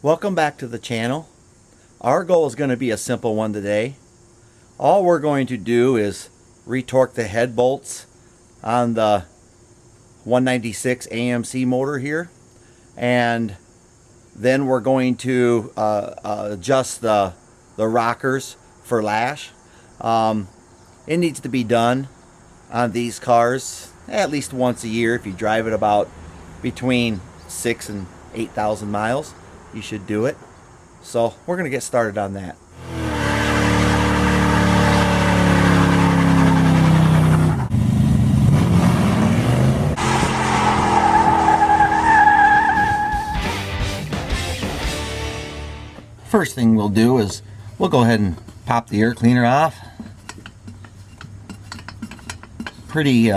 Welcome back to the channel. Our goal is going to be a simple one today. All we're going to do is retorque the head bolts on the 196 AMC motor here, and then we're going to adjust the rockers for lash. It needs to be done on these cars at least once a year. If you drive it about between 6,000 and 8,000 miles, you should do it. So we're going to get started on that. First thing we'll do is we'll go ahead and pop the air cleaner off. Pretty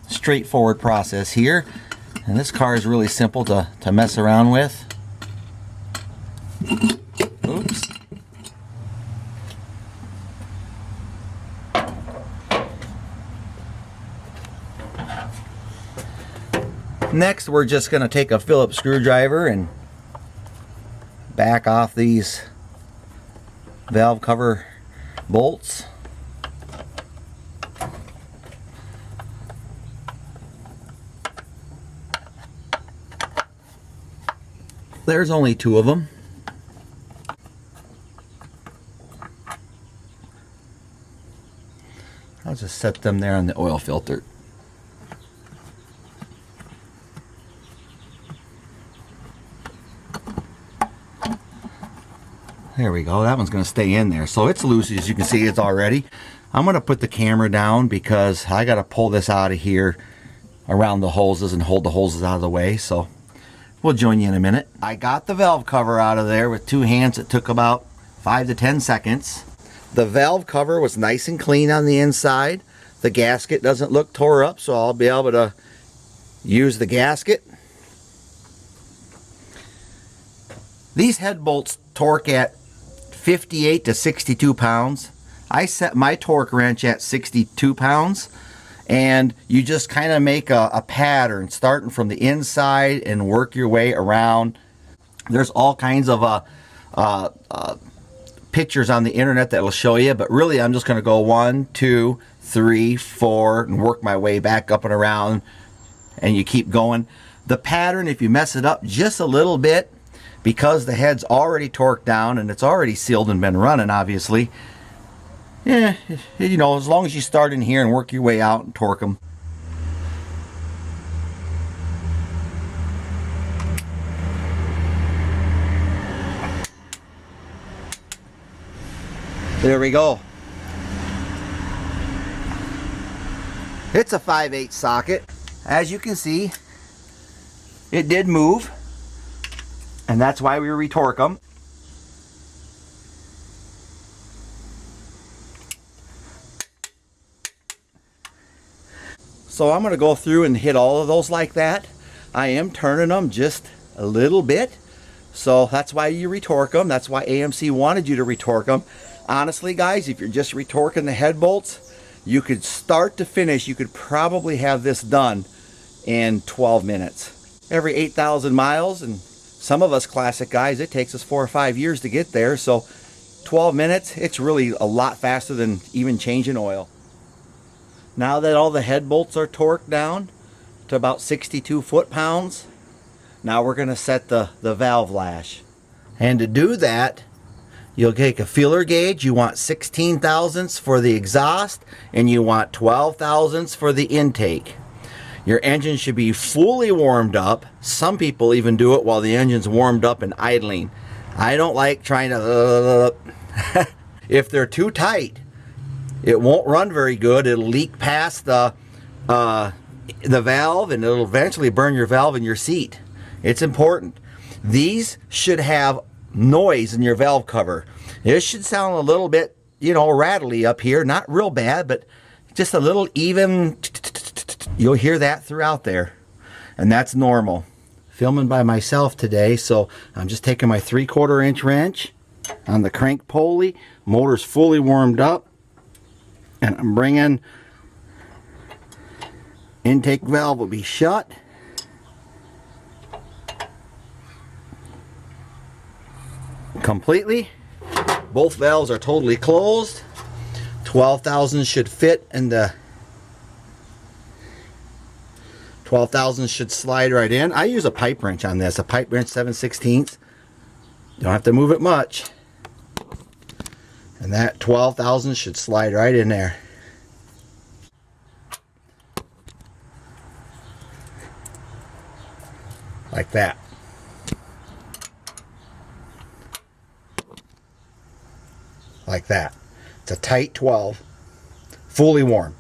straightforward process here, and this car is really simple to mess around with. Oops. Next, we're just going to take a Phillips screwdriver and back off these valve cover bolts. There's only two of them. I'll just set them there on the oil filter. There we go. That one's going to stay in there. So it's loose, as you can see. It's already. I'm going to put the camera down because I got to pull this out of here around the hoses and hold the hoses out of the way. So we'll join you in a minute. I got the valve cover out of there with two hands. It took about 5 to 10 seconds. The valve cover was nice and clean on the inside. The gasket doesn't look tore up, so I'll be able to use the gasket. These head bolts torque at 58 to 62 pounds. I set my torque wrench at 62 pounds. And you just kind of make a pattern starting from the inside and work your way around. There's all kinds of pictures on the internet that will show you, but really I'm just going to go 1, 2, 3, 4 and work my way back up and around, and you keep going. The pattern, if you mess it up just a little bit, because the head's already torqued down and it's already sealed and been running, obviously, yeah, you know, as long as you start in here and work your way out and torque them. There we go. It's a 5/8 socket. As you can see, it did move, and that's why we retorque them. So I'm going to go through and hit all of those like that. I am turning them just a little bit. So that's why you retorque them. That's why AMC wanted you to retorque them. Honestly, guys, if you're just retorquing the head bolts, you could start to finish, you could probably have this done in 12 minutes. Every 8,000 miles, and some of us classic guys, it takes us 4 or 5 years to get there. So 12 minutes, it's really a lot faster than even changing oil. Now that all the head bolts are torqued down to about 62 foot-pounds, now we're going to set the valve lash. And to do that, you'll take a feeler gauge. You want 16 thousandths for the exhaust, and you want 12 thousandths for the intake. Your engine should be fully warmed up. Some people even do it while the engine's warmed up and idling. I don't like trying to... If they're too tight, it won't run very good. It'll leak past the valve, and it'll eventually burn your valve in your seat. It's important. These should have noise in your valve cover. It should sound a little bit, you know, rattly up here. Not real bad, but just a little even. You'll hear that throughout there, and that's normal. Filming by myself today, so I'm just taking my 3/4 inch wrench on the crank pulley. Motor's fully warmed up, and I'm bringing intake valve will be shut. completely. Both valves are totally closed. 12,000 should fit in the 12,000 should slide right in. I use a pipe wrench on this, a pipe wrench 7/16. Don't have to move it much. And that 12,000 should slide right in there. Like that. Like that. It's a tight 12, fully warm.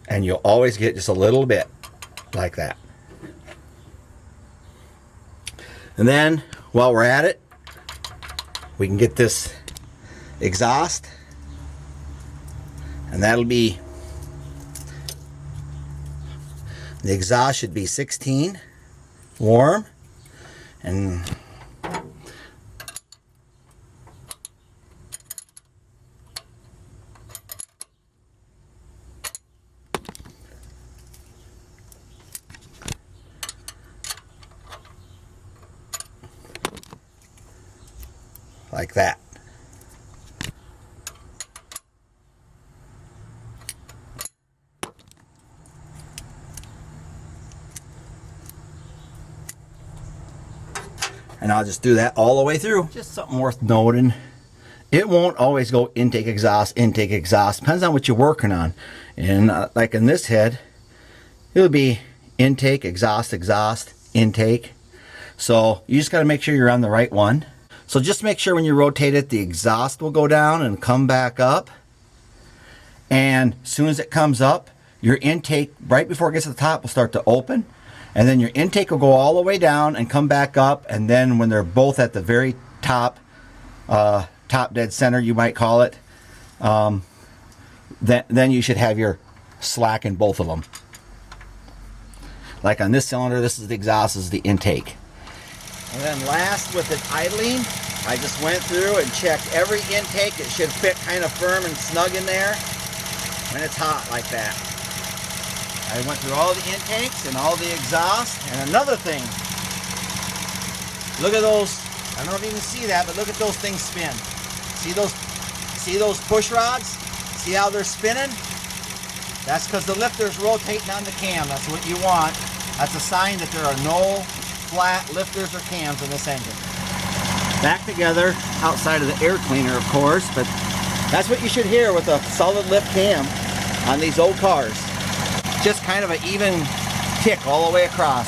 And you'll always get just a little bit like that. And then while we're at it, we can get this exhaust, and that'll be, the exhaust should be 16 warm, and like that. And I'll just do that all the way through. Just something worth noting. It won't always go intake, exhaust, intake, exhaust. Depends on what you're working on. And like in this head, it'll be intake, exhaust, exhaust, intake. So you just got to make sure you're on the right one. So just make sure when you rotate it, the exhaust will go down and come back up. And as soon as it comes up, your intake, right before it gets to the top, will start to open. And then your intake will go all the way down and come back up. And then when they're both at the very top, top dead center, you might call it, then you should have your slack in both of them. Like on this cylinder, this is the exhaust, this is the intake. And then last, with it idling, I just went through and checked every intake. It should fit kind of firm and snug in there when it's hot like that. I went through all the intakes and all the exhaust. And another thing, look at those. I don't even see that, but look at those things spin. See those push rods? See how they're spinning? That's because the lifter's rotating on the cam. That's what you want. That's a sign that there are no flat lifters or cams in this engine. Back together, outside of the air cleaner, of course, but that's what you should hear with a solid lift cam on these old cars. Just kind of an even tick all the way across.